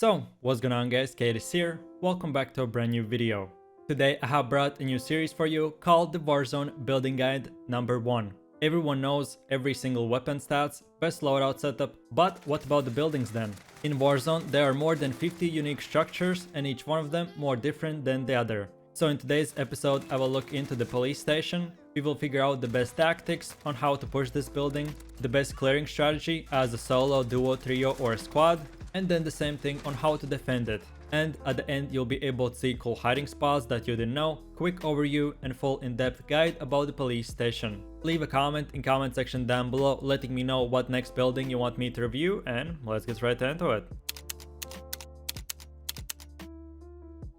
So, what's going on guys, Kaid is here, welcome back to a brand new video. Today I have brought a new series for you called the Warzone Building Guide number 1. Everyone knows every single weapon stats, best loadout setup, but what about the buildings then? In Warzone there are more than 50 unique structures and each one of them more different than the other. So in today's episode I will look into the police station, we will figure out the best tactics on how to push this building, the best clearing strategy as a solo, duo, trio or a squad, and then the same thing on how to defend it. And at the end you'll be able to see cool hiding spots that you didn't know, quick overview and full in-depth guide about the police station. Leave a comment in comment section down below letting me know what next building you want me to review, and let's get right into it.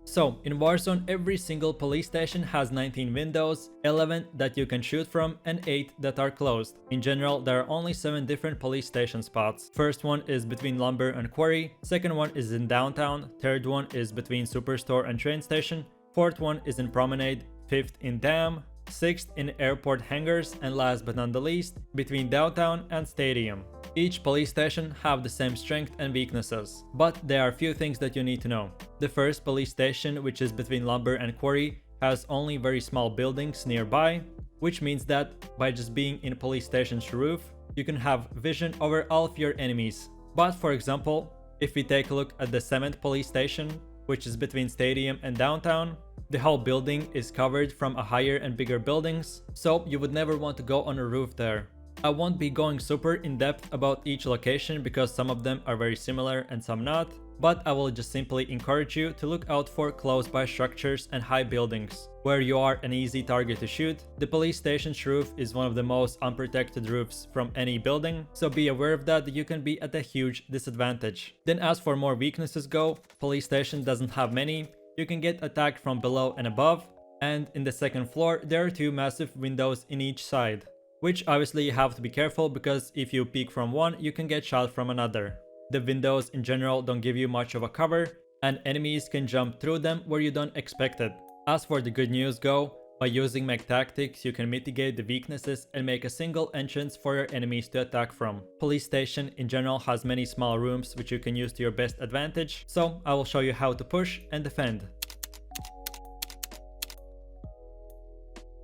So, in Warzone, every single police station has 19 windows, 11 that you can shoot from and 8 that are closed. In general, there are only 7 different police station spots. First one is between Lumber and Quarry, second one is in Downtown, third one is between Superstore and Train Station, fourth one is in Promenade, fifth in Dam, sixth in Airport Hangars, and last but not the least, between Downtown and Stadium. Each police station have the same strength and weaknesses, but there are a few things that you need to know. The first police station, which is between Lumber and Quarry, has only very small buildings nearby, which means that by just being in a police station's roof, you can have vision over all of your enemies. But for example, if we take a look at the 7th police station, which is between Stadium and Downtown, the whole building is covered from a higher and bigger buildings, so you would never want to go on a roof there. I won't be going super in depth about each location because some of them are very similar and some not, but I will just simply encourage you to look out for close by structures and high buildings, where you are an easy target to shoot. The police station's roof is one of the most unprotected roofs from any building, so be aware of that you can be at a huge disadvantage. Then as for more weaknesses go, police station doesn't have many, you can get attacked from below and above, and in the second floor there are 2 massive windows in each side, which obviously you have to be careful because if you peek from one you can get shot from another. The windows in general don't give you much of a cover and enemies can jump through them where you don't expect it. As for the good news go, by using mech tactics you can mitigate the weaknesses and make a single entrance for your enemies to attack from. Police station in general has many small rooms which you can use to your best advantage, so I will show you how to push and defend.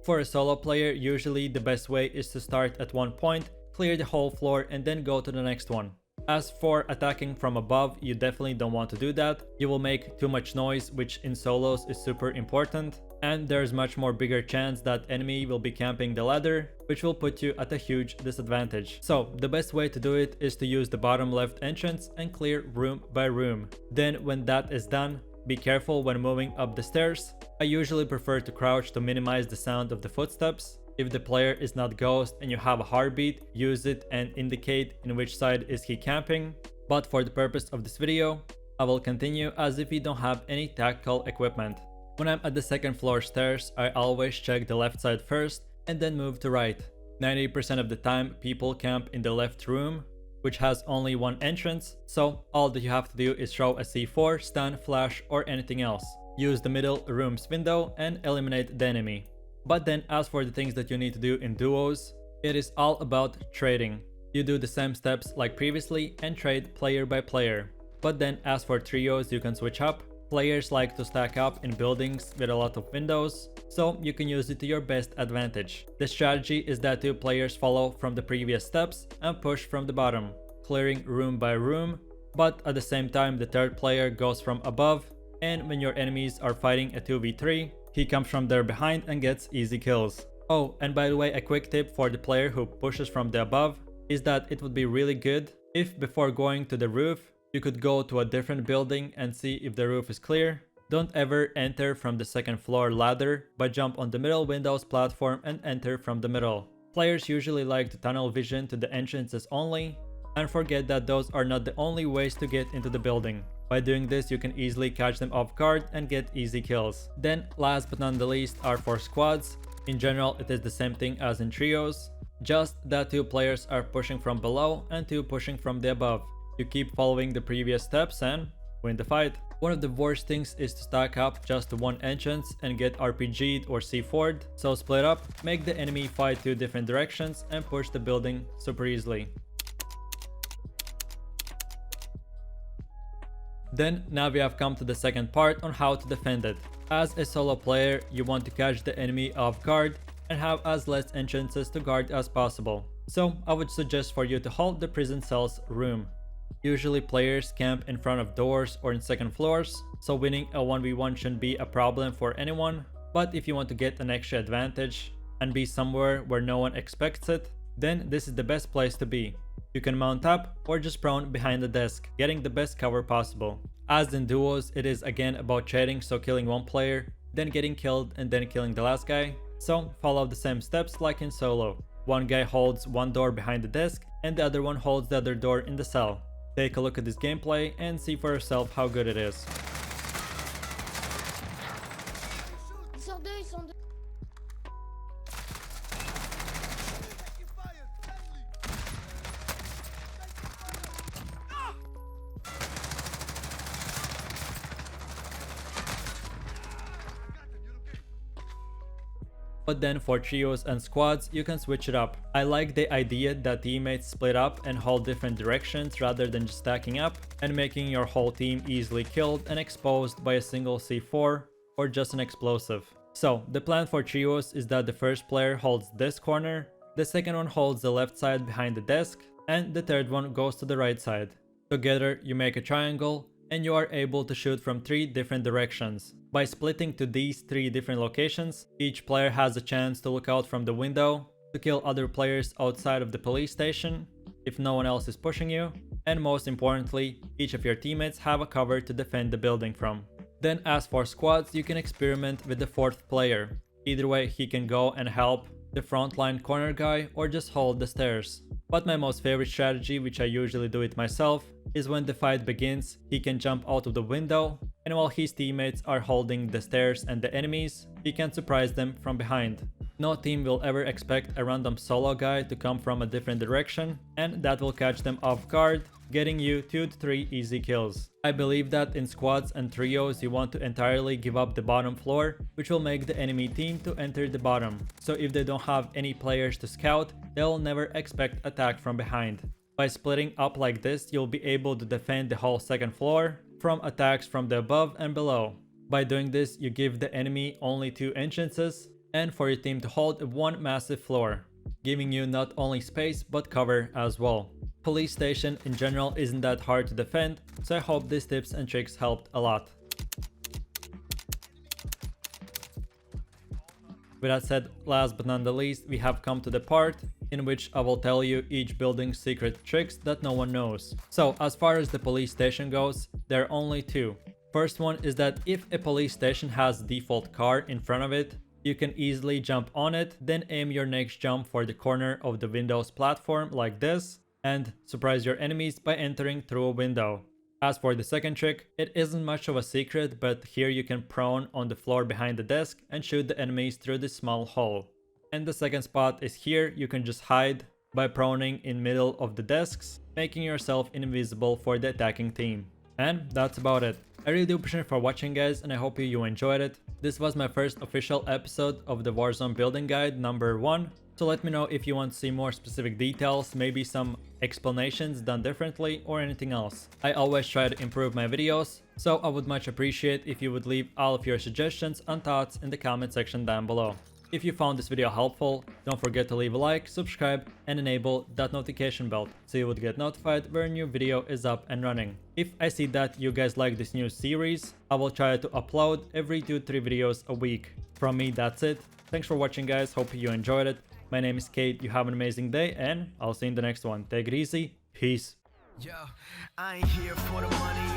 For a solo player, usually the best way is to start at one point, clear the whole floor and then go to the next one. As for attacking from above, you definitely don't want to do that. You will make too much noise, which in solos is super important, and there's much more bigger chance that enemy will be camping the ladder, which will put you at a huge disadvantage. So the best way to do it is to use the bottom left entrance and clear room by room. Then when that is done, be careful when moving up the stairs. I usually prefer to crouch to minimize the sound of the footsteps. If the player is not ghost and you have a heartbeat, use it and indicate in which side is he camping. But for the purpose of this video, I will continue as if we don't have any tactical equipment. When I'm at the second floor stairs, I always check the left side first and then move to right. 90% of the time people camp in the left room, which has only one entrance, so all that you have to do is throw a C4, stun, flash or anything else. Use the middle room's window and eliminate the enemy. But then as for the things that you need to do in duos, it is all about trading. You do the same steps like previously and trade player by player. But then as for trios you can switch up. Players like to stack up in buildings with a lot of windows, so you can use it to your best advantage. The strategy is that 2 players follow from the previous steps and push from the bottom, clearing room by room, but at the same time the third player goes from above, and when your enemies are fighting a 2v3, he comes from there behind and gets easy kills. Oh, and by the way, a quick tip for the player who pushes from the above is that it would be really good if before going to the roof, you could go to a different building and see if the roof is clear. Don't ever enter from the second floor ladder, but jump on the middle windows platform and enter from the middle. Players usually like to tunnel vision to the entrances only, and forget that those are not the only ways to get into the building. By doing this, you can easily catch them off guard and get easy kills. Then, last but not the least are for squads. In general, it is the same thing as in trios, just that 2 players are pushing from below and 2 pushing from the above. You keep following the previous steps and win the fight. One of the worst things is to stack up just to one entrance and get RPG'd or C4'd, so split up, make the enemy fight 2 different directions and push the building super easily. Then now we have come to the second part on how to defend it. As a solo player, you want to catch the enemy off guard and have as less entrances to guard as possible. So I would suggest for you to hold the prison cell's room. Usually players camp in front of doors or in second floors, so winning a 1v1 shouldn't be a problem for anyone. But if you want to get an extra advantage and be somewhere where no one expects it, then this is the best place to be. You can mount up or just prone behind the desk, getting the best cover possible. As in duos, it is again about trading, so killing one player, then getting killed and then killing the last guy. So follow the same steps like in solo. One guy holds one door behind the desk and the other one holds the other door in the cell. Take a look at this gameplay and see for yourself how good it is. But then for trios and squads, you can switch it up. I like the idea that teammates split up and hold different directions rather than just stacking up and making your whole team easily killed and exposed by a single C4 or just an explosive. So the plan for trios is that the first player holds this corner, the second one holds the left side behind the desk, and the third one goes to the right side. Together you make a triangle and you are able to shoot from 3 different directions. By splitting to these 3 different locations, each player has a chance to look out from the window, to kill other players outside of the police station, if no one else is pushing you, and most importantly, each of your teammates have a cover to defend the building from. Then as for squads, you can experiment with the 4th player. Either way, he can go and help the frontline corner guy or just hold the stairs. But my most favorite strategy, which I usually do it myself, is when the fight begins, he can jump out of the window, and while his teammates are holding the stairs and the enemies, he can surprise them from behind. No team will ever expect a random solo guy to come from a different direction, and that will catch them off guard, getting you 2 to 3 easy kills. I believe that in squads and trios you want to entirely give up the bottom floor, which will make the enemy team to enter the bottom. So if they don't have any players to scout, they'll never expect attack from behind. By splitting up like this, you'll be able to defend the whole second floor from attacks from the above and below. By doing this, you give the enemy only 2 entrances and for your team to hold 1 massive floor, giving you not only space but cover as well. Police station in general isn't that hard to defend, so I hope these tips and tricks helped a lot. With that said, last but not the least, we have come to the part in which I will tell you each building's secret tricks that no one knows. So as far as the police station goes, there are only 2. First one is that if a police station has default car in front of it, you can easily jump on it, then aim your next jump for the corner of the Windows platform like this, and surprise your enemies by entering through a window. As for the second trick, it isn't much of a secret, but here you can prone on the floor behind the desk and shoot the enemies through this small hole. And the second spot is here, you can just hide by proning in middle of the desks, making yourself invisible for the attacking team. And that's about it. I really do appreciate for watching, guys, and I hope you enjoyed it. This was my first official episode of the Warzone building guide number 1. So let me know if you want to see more specific details, maybe some explanations done differently or anything else. I always try to improve my videos, so I would much appreciate if you would leave all of your suggestions and thoughts in the comment section down below. If you found this video helpful, don't forget to leave a like, subscribe, and enable that notification bell so you would get notified when a new video is up and running. If I see that you guys like this new series, I will try to upload every 2-3 videos a week. From me, that's it. Thanks for watching, guys. Hope you enjoyed it. My name is Kaid. You have an amazing day, and I'll see you in the next one. Take it easy. Peace. Yo, I ain't here for the money.